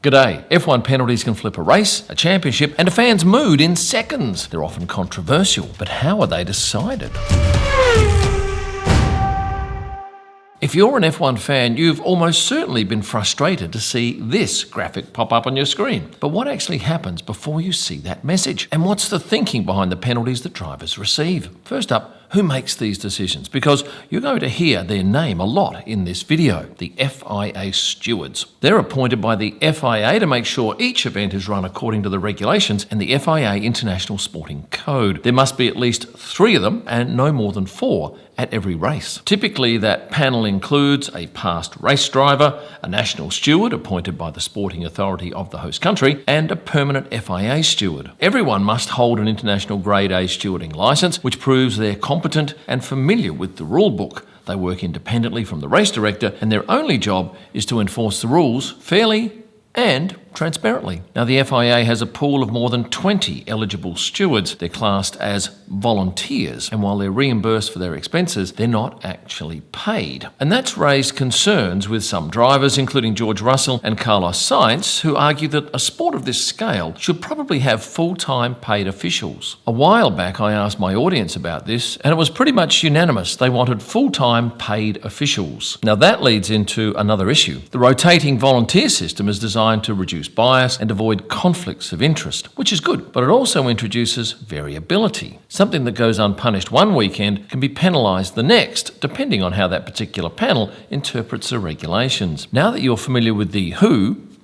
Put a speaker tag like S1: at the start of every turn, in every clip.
S1: G'day. F1 penalties can flip a race, a championship, and a fan's mood in seconds. They're often controversial, but how are they decided? If you're an F1 fan, you've almost certainly been frustrated to see this graphic pop up on your screen. But what actually happens before you see that message? And what's the thinking behind the penalties that drivers receive? First up, who makes these decisions? Because you're going to hear their name a lot in this video, the FIA Stewards. They're appointed by the FIA to make sure each event is run according to the regulations and the FIA International Sporting Code. There must be at least 3 of them and no more than 4 at every race. Typically, that panel includes a past race driver, a national steward appointed by the sporting authority of the host country, and a permanent FIA steward. Everyone must hold an international Grade A stewarding licence, which proves they're competent and familiar with the rule book. They work independently from the race director, and their only job is to enforce the rules fairly and transparently. Now, the FIA has a pool of more than 20 eligible stewards. They're classed as volunteers, and while they're reimbursed for their expenses, they're not actually paid. And that's raised concerns with some drivers, including George Russell and Carlos Sainz, who argue that a sport of this scale should probably have full-time paid officials. A while back, I asked my audience about this, and it was pretty much unanimous. They wanted full-time paid officials. Now, that leads into another issue. The rotating volunteer system is designed to reduce bias and avoid conflicts of interest, which is good, but it also introduces variability. Something that goes unpunished one weekend can be penalised the next, depending on how that particular panel interprets the regulations. Now that you're familiar with the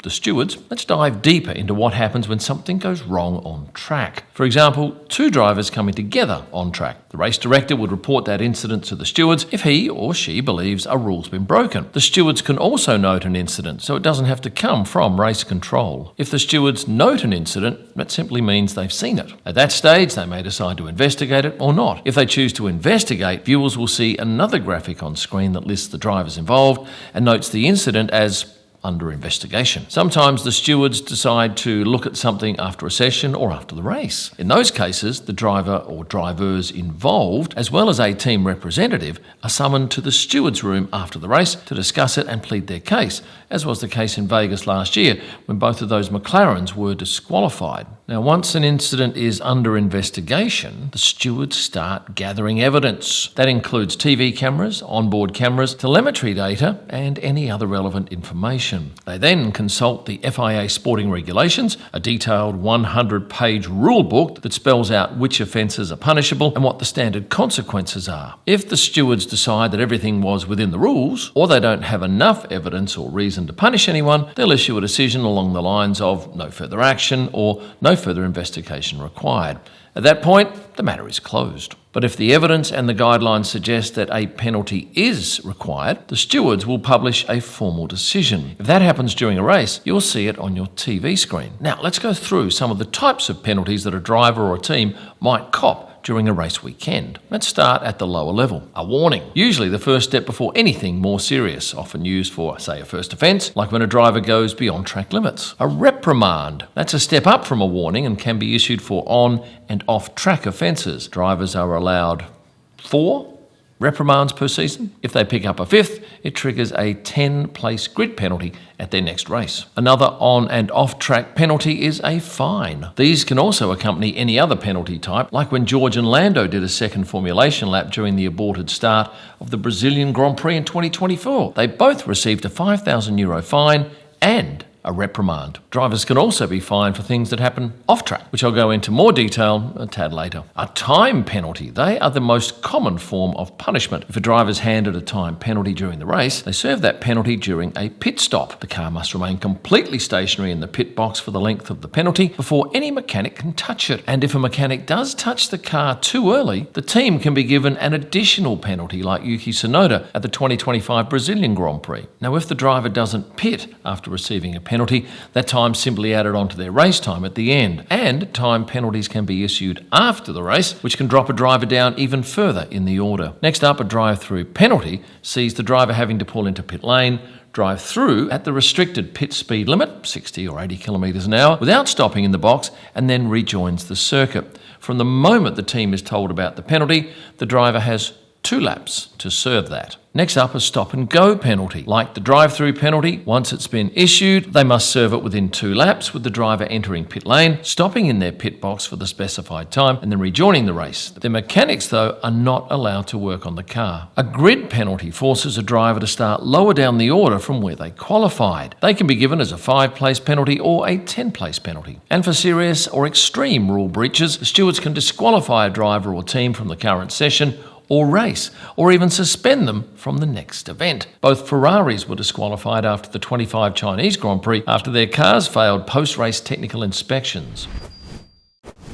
S1: the stewards, let's dive deeper into what happens when something goes wrong on track. For example, 2 drivers coming together on track. The race director would report that incident to the stewards if he or she believes a rule's been broken. The stewards can also note an incident, so it doesn't have to come from race control. If the stewards note an incident, that simply means they've seen it. At that stage, they may decide to investigate it or not. If they choose to investigate, viewers will see another graphic on screen that lists the drivers involved and notes the incident as under investigation. Sometimes the stewards decide to look at something after a session or after the race. In those cases, the driver or drivers involved, as well as a team representative, are summoned to the stewards' room after the race to discuss it and plead their case, as was the case in Vegas last year when both of those McLarens were disqualified. Now, once an incident is under investigation, the stewards start gathering evidence. That includes TV cameras, onboard cameras, telemetry data, and any other relevant information. They then consult the FIA sporting regulations, a detailed 100-page rule book that spells out which offences are punishable and what the standard consequences are. If the stewards decide that everything was within the rules, or they don't have enough evidence or reason to punish anyone, they'll issue a decision along the lines of no further action or no further investigation required. At that point, the matter is closed. But if the evidence and the guidelines suggest that a penalty is required, the stewards will publish a formal decision. If that happens during a race, you'll see it on your TV screen. Now, let's go through some of the types of penalties that a driver or a team might cop during a race weekend. Let's start at the lower level. A warning, usually the first step before anything more serious, often used for, say, a first offence, like when a driver goes beyond track limits. A reprimand, that's a step up from a warning and can be issued for on and off track offences. Drivers are allowed 4 reprimands per season. If they pick up a 5th, it triggers a 10-place grid penalty at their next race. Another on and off track penalty is a fine. These can also accompany any other penalty type, like when George and Lando did a second formulation lap during the aborted start of the Brazilian Grand Prix in 2024. They both received a €5,000 fine and a reprimand. Drivers can also be fined for things that happen off track, which I'll go into more detail a tad later. A time penalty. They are the most common form of punishment. If a driver's handed a time penalty during the race, they serve that penalty during a pit stop. The car must remain completely stationary in the pit box for the length of the penalty before any mechanic can touch it. And if a mechanic does touch the car too early, the team can be given an additional penalty like Yuki Tsunoda at the 2025 Brazilian Grand Prix. Now, if the driver doesn't pit after receiving a penalty, that time simply added onto their race time at the end. And time penalties can be issued after the race, which can drop a driver down even further in the order. Next up, a drive-through penalty sees the driver having to pull into pit lane, drive through at the restricted pit speed limit, 60 or 80 kilometres an hour, without stopping in the box, and then rejoins the circuit. From the moment the team is told about the penalty, the driver has 2 laps to serve that. Next up, a stop-and-go penalty. Like the drive-through penalty, once it's been issued, they must serve it within 2 laps, with the driver entering pit lane, stopping in their pit box for the specified time, and then rejoining the race. The mechanics, though, are not allowed to work on the car. A grid penalty forces a driver to start lower down the order from where they qualified. They can be given as a 5-place penalty or a 10-place penalty. And for serious or extreme rule breaches, the stewards can disqualify a driver or team from the current session or race, or even suspend them from the next event. Both Ferraris were disqualified after the 25 Chinese Grand Prix after their cars failed post-race technical inspections.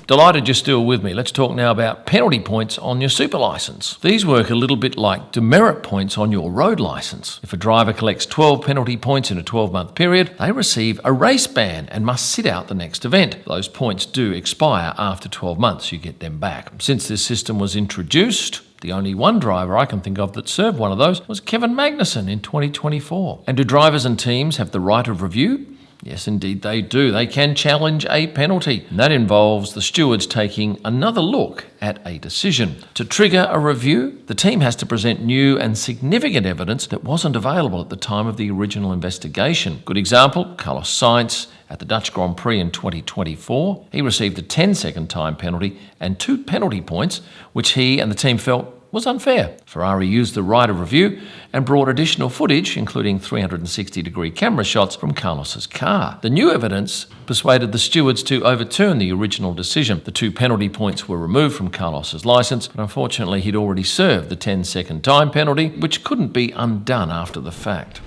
S1: Delighted you're still with me. Let's talk now about penalty points on your super licence. These work a little bit like demerit points on your road licence. If a driver collects 12 penalty points in a 12-month period, they receive a race ban and must sit out the next event. Those points do expire after 12 months. You get them back. Since this system was introduced, the only one driver I can think of that served one of those was Kevin Magnussen in 2024. And do drivers and teams have the right of review? Yes, indeed they do. They can challenge a penalty, and that involves the stewards taking another look at a decision. To trigger a review, the team has to present new and significant evidence that wasn't available at the time of the original investigation. Good example, Carlos Sainz at the Dutch Grand Prix in 2024. He received a 10-second time penalty and 2 penalty points, which he and the team felt was unfair. Ferrari used the right of review and brought additional footage, including 360-degree camera shots from Carlos's car. The new evidence persuaded the stewards to overturn the original decision. The 2 penalty points were removed from Carlos's licence, but unfortunately he'd already served the 10-second time penalty, which couldn't be undone after the fact.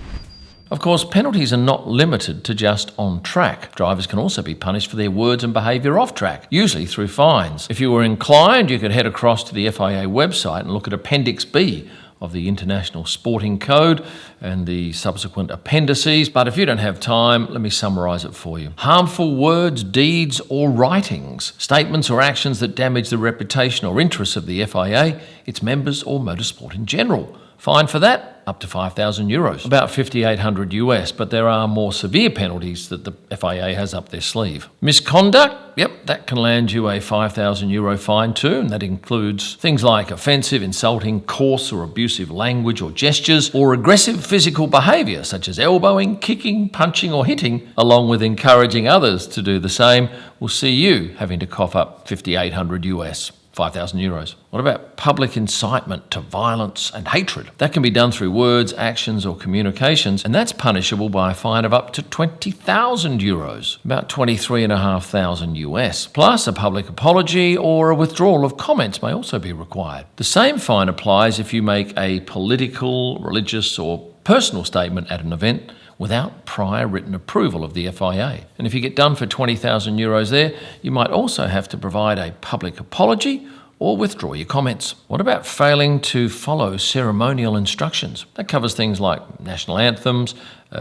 S1: Of course, penalties are not limited to just on track. Drivers can also be punished for their words and behaviour off track, usually through fines. If you were inclined, you could head across to the FIA website and look at Appendix B of the International Sporting Code and the subsequent appendices. But if you don't have time, let me summarise it for you. Harmful words, deeds or writings, statements or actions that damage the reputation or interests of the FIA, its members or motorsport in general. Fine for that, up to €5,000, about $5,800 US, but there are more severe penalties that the FIA has up their sleeve. Misconduct, that can land you a €5,000 fine too, and that includes things like offensive, insulting, coarse or abusive language or gestures, or aggressive physical behaviour such as elbowing, kicking, punching or hitting, along with encouraging others to do the same, will see you having to cough up $5,800 US. €5,000. What about public incitement to violence and hatred? That can be done through words, actions or communications, and that's punishable by a fine of up to €20,000, about $23,500 US. Plus, a public apology or a withdrawal of comments may also be required. The same fine applies if you make a political, religious or personal statement at an event without prior written approval of the FIA. And if you get done for €20,000 there, you might also have to provide a public apology or withdraw your comments. What about failing to follow ceremonial instructions? That covers things like national anthems,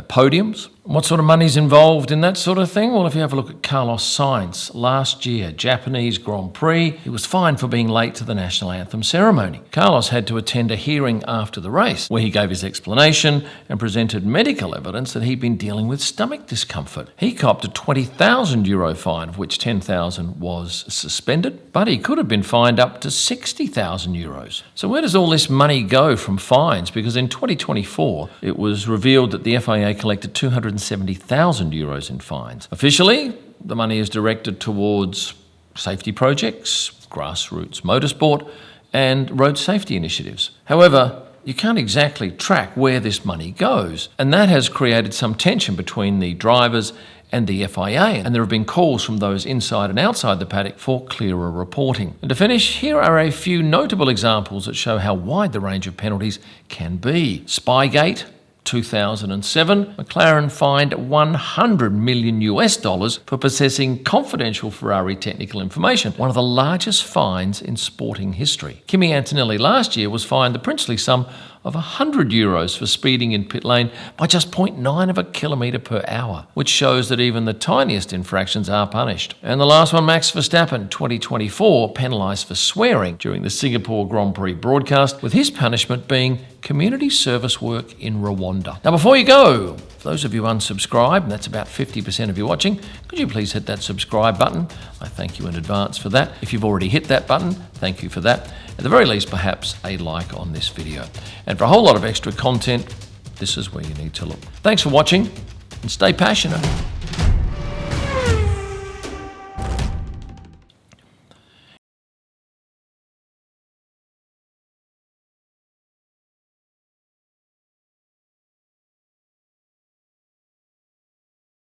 S1: podiums. What sort of money's involved in that sort of thing? Well, if you have a look at Carlos Sainz last year, Japanese Grand Prix, he was fined for being late to the national anthem ceremony. Carlos had to attend a hearing after the race where he gave his explanation and presented medical evidence that he'd been dealing with stomach discomfort. He copped a €20,000 fine, of which €10,000 was suspended, but he could have been fined up to €60,000. So where does all this money go from fines? Because in 2024, it was revealed that the FIA collected €270,000 in fines. Officially, the money is directed towards safety projects, grassroots motorsport, and road safety initiatives. However, you can't exactly track where this money goes, and that has created some tension between the drivers and the FIA, and there have been calls from those inside and outside the paddock for clearer reporting. And to finish, here are a few notable examples that show how wide the range of penalties can be. Spygate, 2007, McLaren fined $100 million for possessing confidential Ferrari technical information, one of the largest fines in sporting history. Kimi Antonelli last year was fined the princely sum of €100 for speeding in pit lane by just 0.9 of a kilometre per hour, which shows that even the tiniest infractions are punished. And the last one, Max Verstappen, 2024, penalised for swearing during the Singapore Grand Prix broadcast, with his punishment being community service work in Rwanda. Now, before you go, for those of you unsubscribed, and that's about 50% of you watching, could you please hit that subscribe button? I thank you in advance for that. If you've already hit that button, thank you for that. At the very least, perhaps a like on this video. And for a whole lot of extra content, this is where you need to look. Thanks for watching, and stay passionate.